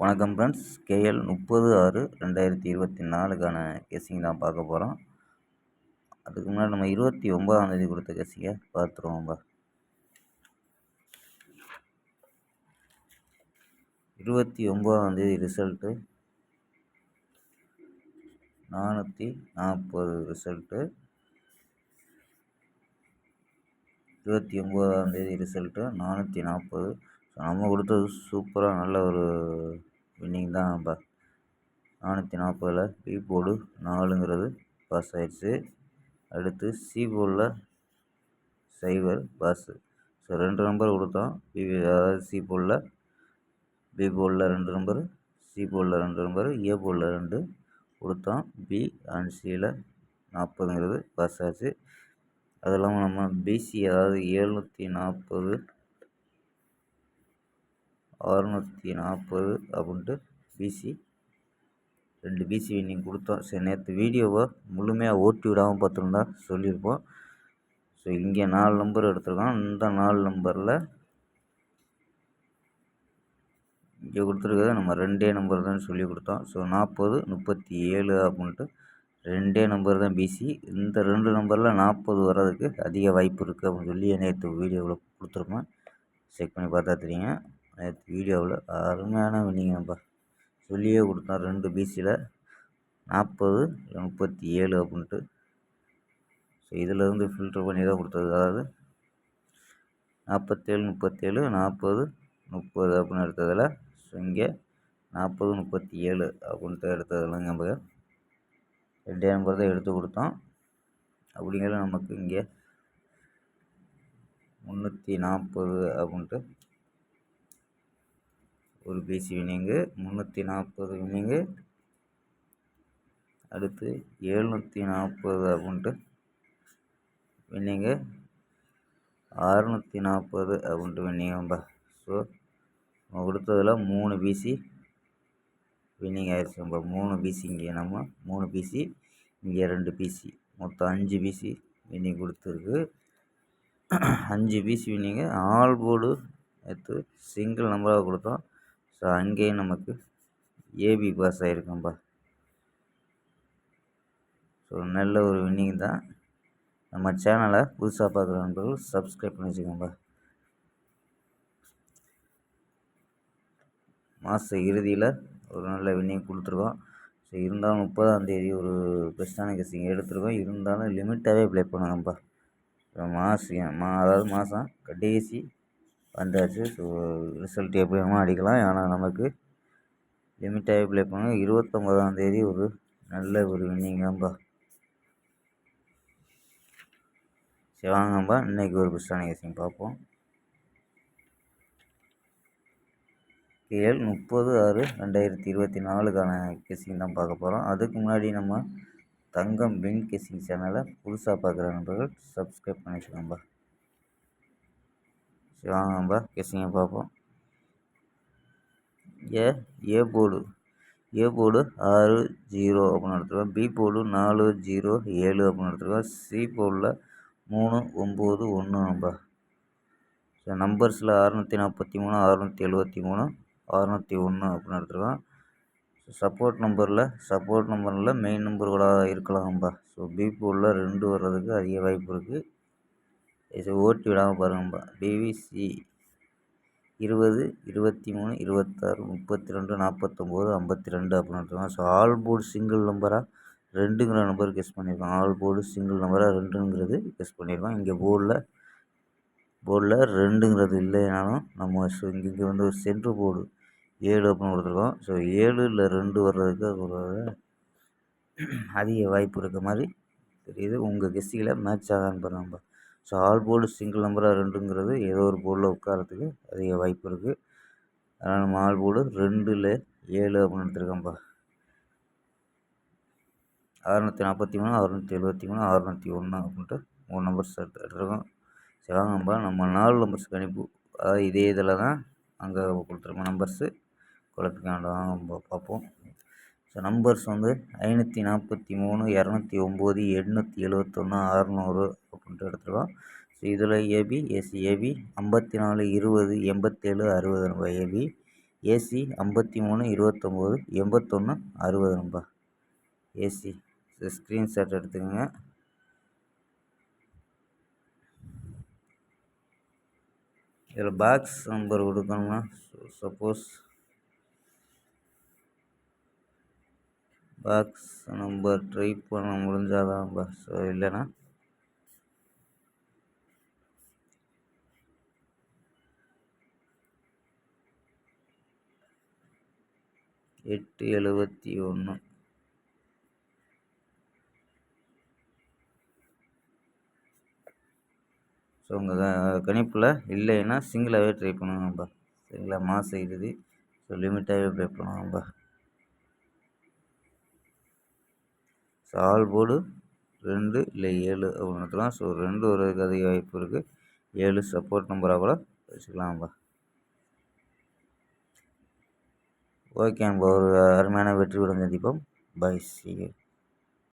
வணக்கம் friends. KL 30/6/2024க்கான guessing தான் பார்க்க போகிறோம். அதுக்கு முன்னாடி நம்ம 29ஆம் தேதி கொடுத்த கெஸ்ஸிங்கை பார்த்துருவோம்பா. 29ஆம் தேதி ரிசல்ட்டு 440 ரிசல்ட்டு. 29ஆம் தேதி ரிசல்ட்டு 440. நம்ம கொடுத்தது சூப்பராக நல்ல ஒரு வின்னிங் தான்ப்பா. 440ல் பி போர்டு 4ங்கிறது பாஸ் ஆயிடுச்சு. அடுத்து சி போர்டில் 0 பாஸு. ஸோ 2 நம்பர் கொடுத்தோம். அதாவது சி போர்டில், பி போர்டில் 2 நம்பரு, சி போர்டில் 2 நம்பரு, ஏ போர்டில் 2 கொடுத்தோம். பி அண்ட் சியில் 40ங்கிறது பாஸ் ஆச்சு. அது இல்லாமல் நம்ம பிசி அதாவது 740 640 அப்படின்ட்டு பிசி 2 பிசி வின்னிங் கொடுத்தோம். சரி, நேற்று வீடியோவை முழுமையாக ஓட்டி விடாமல் பார்த்துருந்தா சொல்லியிருப்போம். ஸோ இங்கே 4 நம்பர் எடுத்துருக்கோம். இந்த 4 நம்பரில் இங்கே கொடுத்துருக்கிறது நம்ம 2 நம்பர் தான் சொல்லி கொடுத்தோம். ஸோ 40 37 அப்படின்ட்டு 2 நம்பர் தான் பிசி. இந்த 2 நம்பரில் 40 வர்றதுக்கு அதிக வாய்ப்பு இருக்குது அப்படின்னு சொல்லி நேற்று வீடியோவில் கொடுத்துருப்போம். செக் பண்ணி பார்த்தா தெரியுங்க. நேற்று வீடியோவில் அருமையான வின்னிங் நம்ம சொல்லியே கொடுத்தோம். 2 பிசியில் 40 37 அப்படின்ட்டு. ஸோ இதிலேருந்து ஃபில்ட்ரு பண்ணி தான் கொடுத்தது. அதாவது 47 37 40 30 அப்படின்னு எடுத்ததில், ஸோ இங்கே 40 37 அப்படின்ட்டு எடுத்ததில் நம்ம 2 நம்பர் தான் எடுத்து கொடுத்தோம். அப்படிங்கிறது நமக்கு இங்கே 340 அப்படின்ட்டு ஒரு பிசி வின்னிங்கு, 340 வின்னிங்கு. அடுத்து 740 அப்படின்ட்டு வின்னிங்கு, 640 அப்படின்ட்டு வின்னிங்கப்பா. ஸோ நம்ம கொடுத்ததில் 3 பிசி வின்னிங் ஆயிடுச்சு. நம்ம 3 பிசி இங்கே நம்ம 3 பிசி, இங்கே 2 பிசி, மொத்தம் 5 பிசி வின்னிங் கொடுத்துருக்கு. 5 பிசி வின்னிங்கு. ஆல் போர்டு எடுத்து சிங்கிள் நம்பராக கொடுத்தோம். ஸோ அங்கேயும் நமக்கு ஏபி பாஸ் ஆகிருக்கோம்ப்பா. ஸோ நல்ல ஒரு வின்னிங் தான். நம்ம சேனலை புதுசாக பார்க்குற நண்பர்கள் சப்ஸ்கிரைப் பண்ணி வச்சுக்கோங்க. மாத இறுதியில் ஒரு நல்ல வின்னிங் கொடுத்துருக்கோம். ஸோ இருந்தாலும் 30ஆம் தேதி ஒரு பெஸ்ட்டான கெஸ்ஸிங் எடுத்துருக்கோம். இருந்தாலும் லிமிட்டாகவே ப்ளே பண்ணுங்கப்பா. அதாவது மாதம் கடைசி வந்தாச்சு. ஸோ ரிசல்ட் எப்படி வேணுமோ அடிக்கலாம். ஆனால் நமக்கு லிமிட்டாகவே ப்ளே பண்ணுங்க. 29ஆம் தேதி ஒரு நல்ல ஒரு வின்னிங் தான்ப்பா. சரி வாங்கப்பா, இன்றைக்கி ஒரு பெஸ்ட்டான கெஸ்ஸிங் பார்ப்போம். கேஎல் 30/6/2024க்கான கெஸ்ஸிங் தான் பார்க்க போகிறோம். அதுக்கு முன்னாடி நம்ம தங்கம் வின் கெஸ்ஸிங் சேனலை புதுசாக பார்க்குற நண்பர்கள் சப்ஸ்கிரைப் பண்ணிக்கலாம்பா. சரி வாங்கப்பா, கெஸ்ஸிங்கை பார்ப்போம். ஏ போர்டு 6 0 அப்படின்னு எடுத்துருக்கோம். பி போர்டு 4 0 7 அப்படின்னு எடுத்துருக்கோம். சி போர்டில் 3 9 1 நம்பா. ஸோ நம்பர்ஸில் 643 673 601 அப்படின்னு எடுத்துருக்கோம். சப்போர்ட் நம்பரில் மெயின் நம்பர் கூட இருக்கலாம்பா. ஸோ பி போர்டில் 2 வர்றதுக்கு அதிக வாய்ப்பு இருக்குது. இதை ஓட்டி விடாமல் பாருங்கப்பா. பிவிசி 20 23 26 32 49 52 அப்படின்னு எடுத்துருக்கோம். ஸோ ஆல் போர்டு சிங்கிள் நம்பராக 2ங்கிற நம்பர் கெஸ் பண்ணியிருக்கோம். ஆல் போர்டு சிங்கிள் நம்பராக 2ங்கிறது கெஸ் பண்ணியிருக்கோம். இங்கே போர்டில் 2ங்கிறது இல்லைனாலும் நம்ம இங்கே வந்து ஒரு சென்ட்ரு போர்டு 7 அப்படின்னு கொடுத்துருக்கோம். ஸோ 7ல் 2 வர்றதுக்கு ஒரு அதிக வாய்ப்பு இருக்க மாதிரி தெரியுது. உங்கள் கெஸ்ஸில் மேட்ச் ஆகான்னு பாருங்கப்பா. ஸோ ஆல் போர்டு சிங்கிள் நம்பராக 2ங்கிறது ஏதோ ஒரு போர்டில் உட்காரத்துக்கு அதிக வாய்ப்பு இருக்குது. அதனால் நம்ம ஆல் போர்டு 2ல் 7 அப்படின்னு எடுத்துருக்கோம்ப்பா. 643 673 601 அப்படின்ட்டு 3 நம்பர்ஸ் எடுத்துருக்கோம். சரி வாங்கப்பா, நம்ம 4 நம்பர்ஸ் கணிப்பு, அதாவது இதே இதில் தான் அங்கே கொடுத்துருக்கோம் நம்பர்ஸு. குழப்பிக்க வேண்டாம், பார்ப்போம். ஸோ நம்பர்ஸ் வந்து 543 209 871 600 அப்படின்ட்டு எடுத்துருக்கோம். ஸோ இதில் ஏபி 54 20 87 60 நம்ம ஏபி. ஏசி 53 29 81 60 நண்பா. ஏசி ஸ்க்ரீன்ஷாட் எடுத்துக்கோங்க. இதில் பாக்ஸ் நம்பர் கொடுக்கணும்னா சப்போஸ் பாக்ஸ் நம்பர் ட்ரை பண்ண முடிஞ்சாதான்பா. ஸோ இல்லைன்னா 871. ஸோ உங்கள் கணிப்பில் இல்லைன்னா சிங்கிளாகவே ட்ரை பண்ணுங்கப்பா. சரிங்களா, மாத இறுதி. ஸோ லிமிட்டாகவே ட்ரை பண்ணுங்கப்பா. ஸோ ஆல் போர்டு 2 இல்லை 7 அப்படின்னு எடுத்துக்கலாம். ஸோ 2 வரதுக்கு அதிக வாய்ப்பு இருக்குது. 7 சப்போர்ட் நம்பராக கூட வச்சுக்கலாம்ப்பா. ஓகேப்பா, ஒரு அருமையான வெற்றியுடன் சந்திப்போம். Bye, see you.